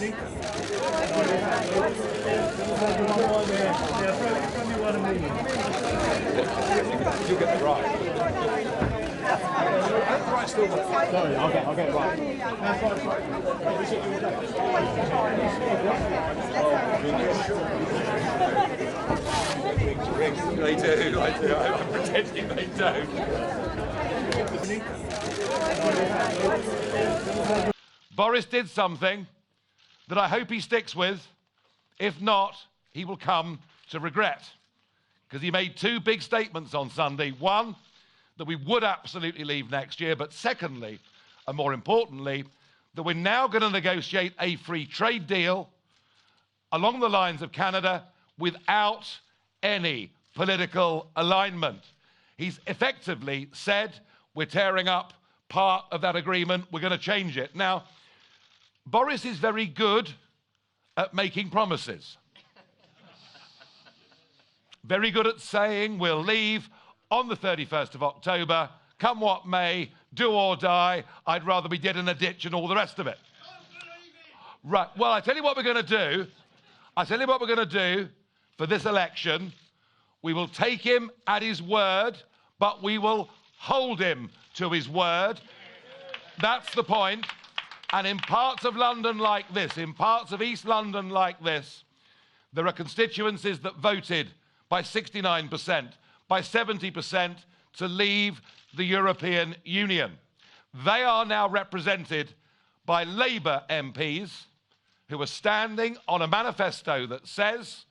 You'll get the right. Right still. Sorry, I'll get it right. They do. I'm pretending they don't. Boris did something that I hope he sticks with. If not, he will come to regret. Because he made two big statements on Sunday. One, that we would absolutely leave next year. But secondly, and more importantly, that we're now going to negotiate a free trade deal along the lines of Canada without any political alignment. He's effectively said, we're tearing up part of that agreement, we're going to change it. Now, Boris is very good at making promises. Very good at saying we'll leave on the 31st of October, come what may, do or die, I'd rather be dead in a ditch and all the rest of it. Right, well, I tell you what we're going to do. For this election. We will take him at his word, but we will hold him to his word. That's the point. And in parts of London like this, in parts of East London like this, there are constituencies that voted by 69%, by 70% to leave the European Union. They are now represented by Labour MPs who are standing on a manifesto that says,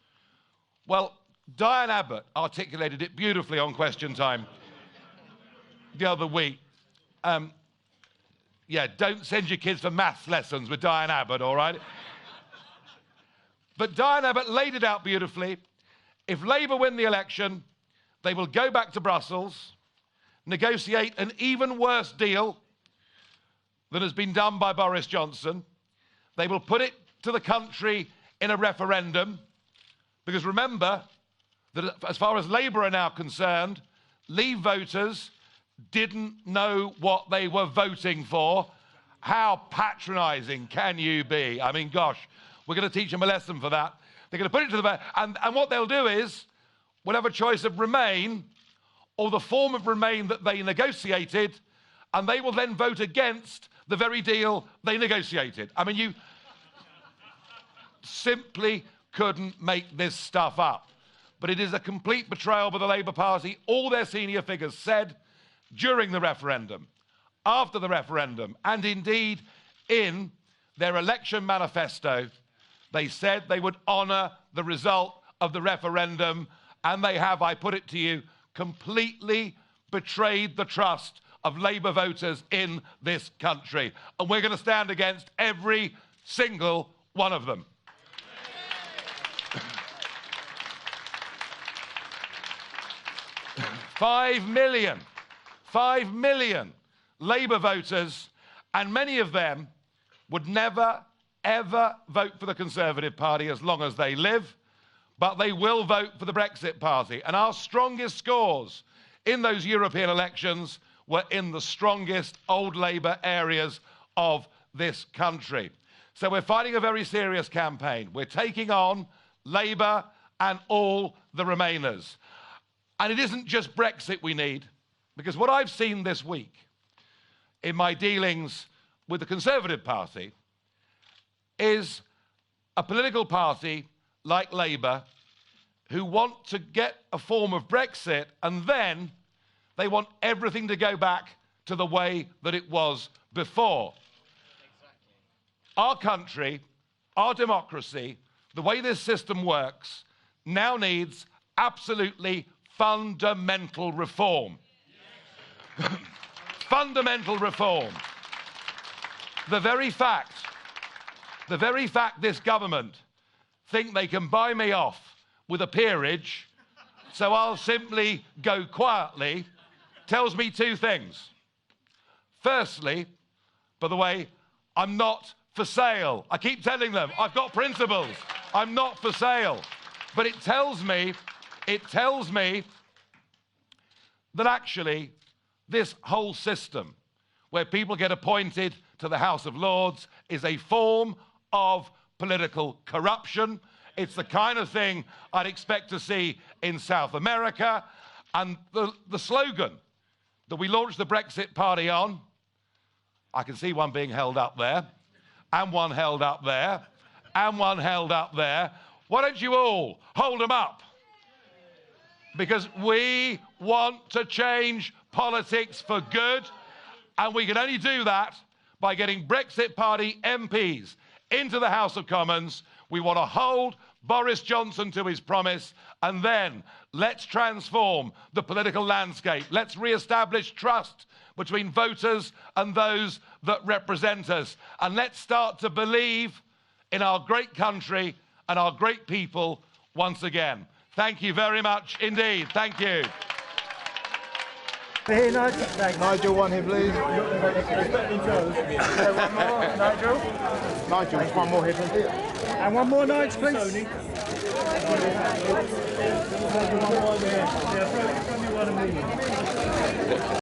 well, Diane Abbott articulated it beautifully on Question Time the other week. Yeah, don't send your kids for maths lessons with Diane Abbott, all right? But Diane Abbott laid it out beautifully. If Labour win the election, they will go back to Brussels, negotiate an even worse deal than has been done by Boris Johnson. They will put it to the country in a referendum. Because remember that as far as Labour are now concerned, Leave voters didn't know what they were voting for. How patronising can you be? I mean, gosh, we're going to teach them a lesson for that. They're going to put it to the vote. And what they'll do is, we'll have a choice of Remain or the form of Remain that they negotiated, and they will then vote against the very deal they negotiated. I mean, you simply couldn't make this stuff up. But it is a complete betrayal by the Labour Party. All their senior figures said during the referendum, after the referendum, and indeed in their election manifesto, they said they would honour the result of the referendum, and they have, I put it to you, completely betrayed the trust of Labour voters in this country. And we're going to stand against every single one of them. 5 million Labour voters, and many of them would never, ever vote for the Conservative Party as long as they live, but they will vote for the Brexit Party. And our strongest scores in those European elections were in the strongest old Labour areas of this country. So we're fighting a very serious campaign. We're taking on Labour and all the Remainers. And it isn't just Brexit we need, because what I've seen this week in my dealings with the Conservative Party is a political party like Labour who want to get a form of Brexit, and then they want everything to go back to the way that it was before. Exactly. Our country, our democracy, the way this system works, now needs absolutely fundamental reform. Fundamental reform. The very fact this government think they can buy me off with a peerage, so I'll simply go quietly, tells me two things. Firstly, by the way, I'm not for sale. I keep telling them, I've got principles. I'm not for sale. But it tells me that actually this whole system where people get appointed to the House of Lords is a form of political corruption. It's the kind of thing I'd expect to see in South America. And the slogan that we launched the Brexit Party on, I can see one being held up there, and one held up there, and one held up there. Why don't you all hold them up? Because we want to change politics for good, and we can only do that by getting Brexit Party MPs into the House of Commons. We want to hold Boris Johnson to his promise, and then let's transform the political landscape. Let's re-establish trust between voters and those that represent us. And let's start to believe in our great country and our great people once again. Thank you very much indeed. Thank you. Here, Nigel. Nigel, one here, please. One more, Nigel. Nigel, one more here, please. And one more, Nigel, please.